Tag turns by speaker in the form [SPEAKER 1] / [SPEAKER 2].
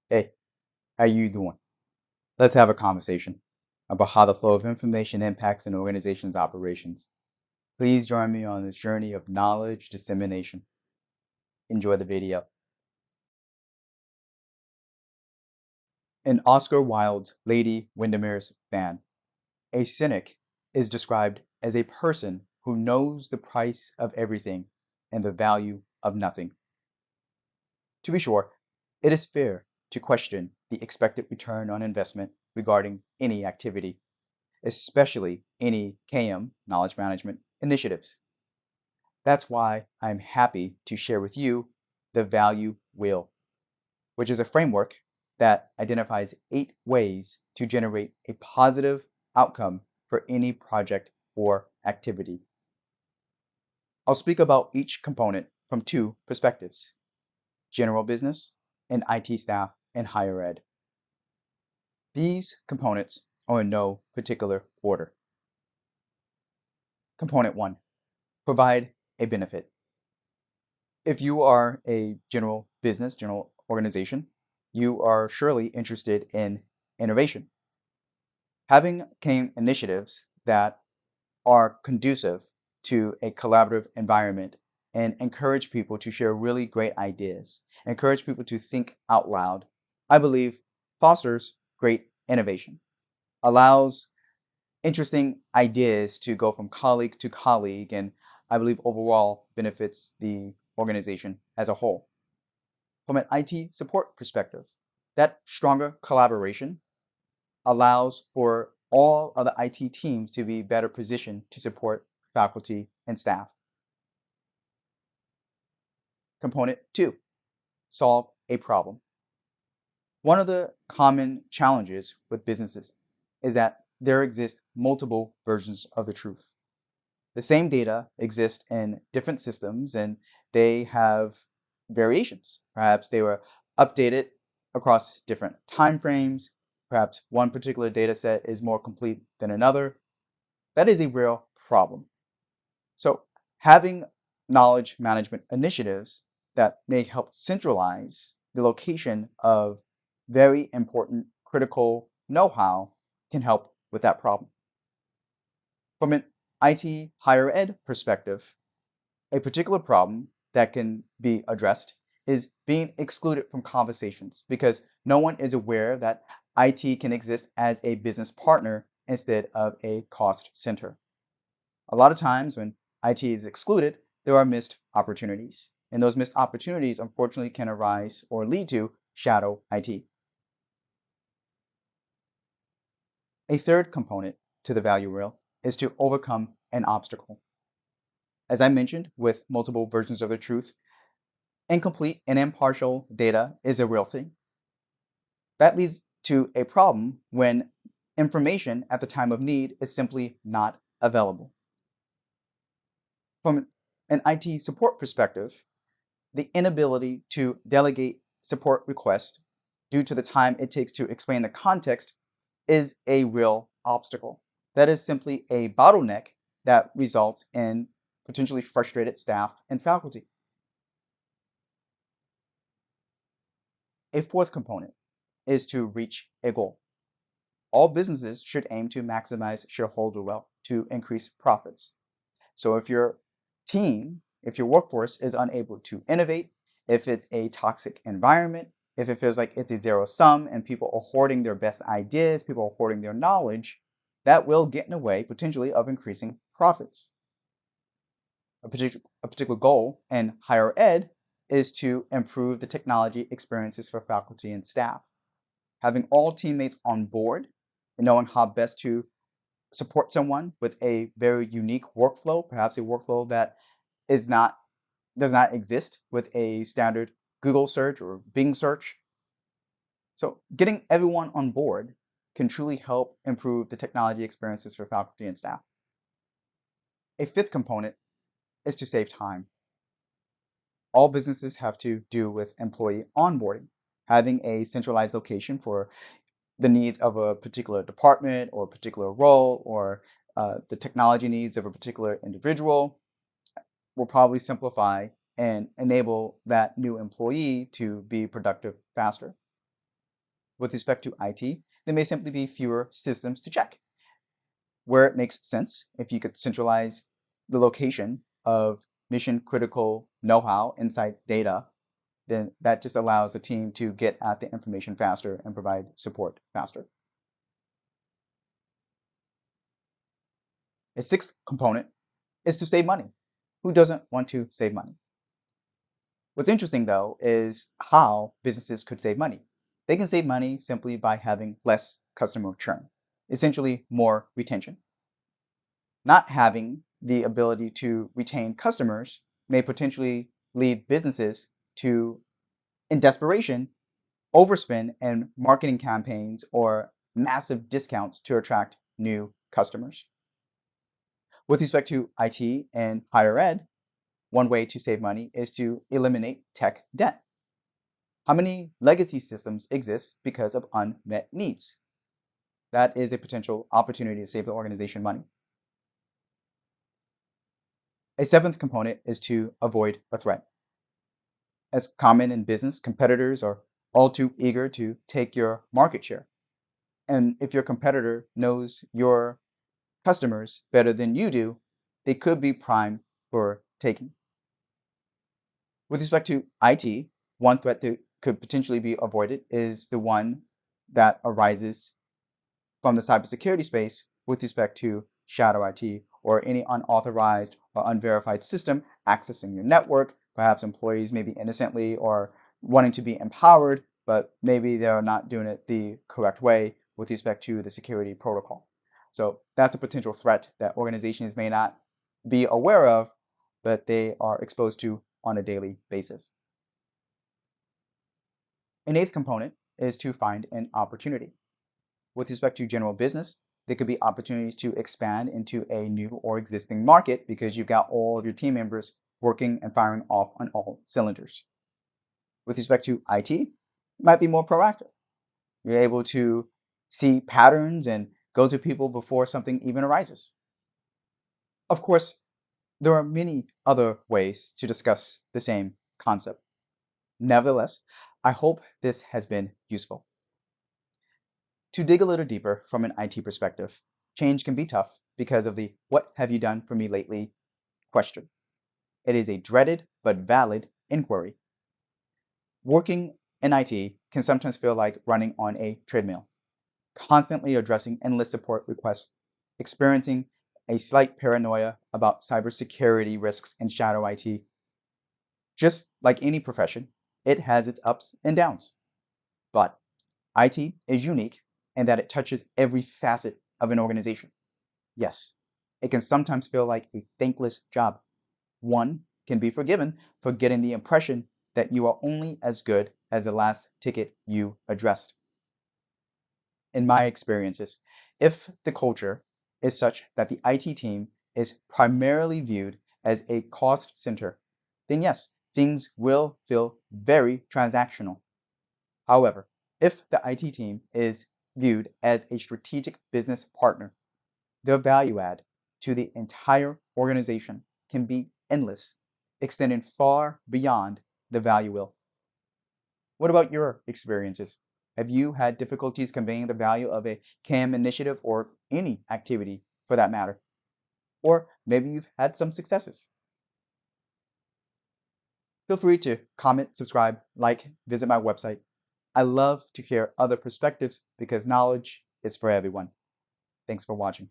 [SPEAKER 1] Hey, how you doing? Let's have a conversation about how the flow of information impacts an organization's operations. Please join me on this journey of knowledge dissemination. Enjoy the video. In Oscar Wilde's Lady Windermere's Fan, a cynic is described as a person who knows the price of everything and the value of nothing. To be sure, it is fair to question the expected return on investment regarding any activity, especially any KM, knowledge management, initiatives. That's why I'm happy to share with you the value wheel, which is a framework that identifies 8 ways to generate a positive outcome for any project or activity. I'll speak about each component from 2 perspectives: general business and IT staff and higher ed. These components are in no particular order. Component 1: provide a benefit. If you are a general business, general organization, you are surely interested in innovation. Having initiatives that are conducive to a collaborative environment and encourage people to share really great ideas, encourage people to think out loud, I believe fosters great innovation, allows interesting ideas to go from colleague to colleague, and I believe overall benefits the organization as a whole. From an IT support perspective, that stronger collaboration allows for all of the IT teams to be better positioned to support faculty and staff. Component 2: solve a problem. One of the common challenges with businesses is that there exist multiple versions of the truth. The same data exist in different systems and they have variations. Perhaps they were updated across different time frames. Perhaps one particular data set is more complete than another. That is a real problem. So having knowledge management initiatives that may help centralize the location of very important critical know-how can help with that problem. From an IT higher ed perspective, a particular problem that can be addressed is being excluded from conversations because no one is aware that IT can exist as a business partner instead of a cost center. A lot of times when IT is excluded, there are missed opportunities. And those missed opportunities, unfortunately, can arise or lead to shadow IT. A third component to the value wheel is to overcome an obstacle. As I mentioned, with multiple versions of the truth, incomplete and impartial data is a real thing. That leads to a problem when information at the time of need is simply not available. From an IT support perspective, the inability to delegate support requests due to the time it takes to explain the context is a real obstacle. That is simply a bottleneck that results in potentially frustrated staff and faculty. A fourth component is to reach a goal. All businesses should aim to maximize shareholder wealth to increase profits. So if your team, if your workforce is unable to innovate, if it's a toxic environment, if it feels like it's a zero sum and people are hoarding their best ideas, people are hoarding their knowledge, that will get in the way potentially of increasing profits. A particular goal in higher ed is to improve the technology experiences for faculty and staff. Having all teammates on board and knowing how best to support someone with a very unique workflow, perhaps a workflow that does not exist with a standard Google search or Bing search. So getting everyone on board can truly help improve the technology experiences for faculty and staff. A fifth component is to save time. All businesses have to do with employee onboarding. Having a centralized location for the needs of a particular department or a particular role or the technology needs of a particular individual will probably simplify and enable that new employee to be productive faster. With respect to IT, there may simply be fewer systems to check. Where it makes sense, if you could centralize the location of mission critical know-how, insights, data, then that just allows the team to get at the information faster and provide support faster. A sixth component is to save money. Who doesn't want to save money? What's interesting, though, is how businesses could save money. They can save money simply by having less customer churn, essentially more retention. Not having the ability to retain customers may potentially lead businesses to, in desperation, overspend in marketing campaigns or massive discounts to attract new customers. With respect to IT and higher ed, one way to save money is to eliminate tech debt. How many legacy systems exist because of unmet needs? That is a potential opportunity to save the organization money. A seventh component is to avoid a threat. As common in business, competitors are all too eager to take your market share. And if your competitor knows your customers better than you do, they could be primed for taking. With respect to IT, one threat that could potentially be avoided is the one that arises from the cybersecurity space with respect to shadow IT or any unauthorized or unverified system accessing your network. Perhaps employees may be innocently or wanting to be empowered, but maybe they're not doing it the correct way with respect to the security protocol. So that's a potential threat that organizations may not be aware of, but they are exposed to on a daily basis. An eighth component is to find an opportunity. With respect to general business, there could be opportunities to expand into a new or existing market because you've got all of your team members working and firing off on all cylinders. With respect to IT, it might be more proactive. You're able to see patterns and go to people before something even arises. Of course, there are many other ways to discuss the same concept. Nevertheless, I hope this has been useful. To dig a little deeper from an IT perspective, change can be tough because of the "what have you done for me lately?" question. It is a dreaded but valid inquiry. Working in IT can sometimes feel like running on a treadmill, constantly addressing endless support requests, experiencing a slight paranoia about cybersecurity risks and shadow IT. Just like any profession, it has its ups and downs. But IT is unique in that it touches every facet of an organization. Yes, it can sometimes feel like a thankless job. One can be forgiven for getting the impression that you are only as good as the last ticket you addressed. In my experiences, if the culture is such that the IT team is primarily viewed as a cost center, then yes, things will feel very transactional. However, if the IT team is viewed as a strategic business partner, their value add to the entire organization can be endless, extending far beyond the value wheel. What about your experiences? Have you had difficulties conveying the value of a CAM initiative or any activity for that matter? Or maybe you've had some successes. Feel free to comment, subscribe, like, visit my website. I love to hear other perspectives because knowledge is for everyone. Thanks for watching.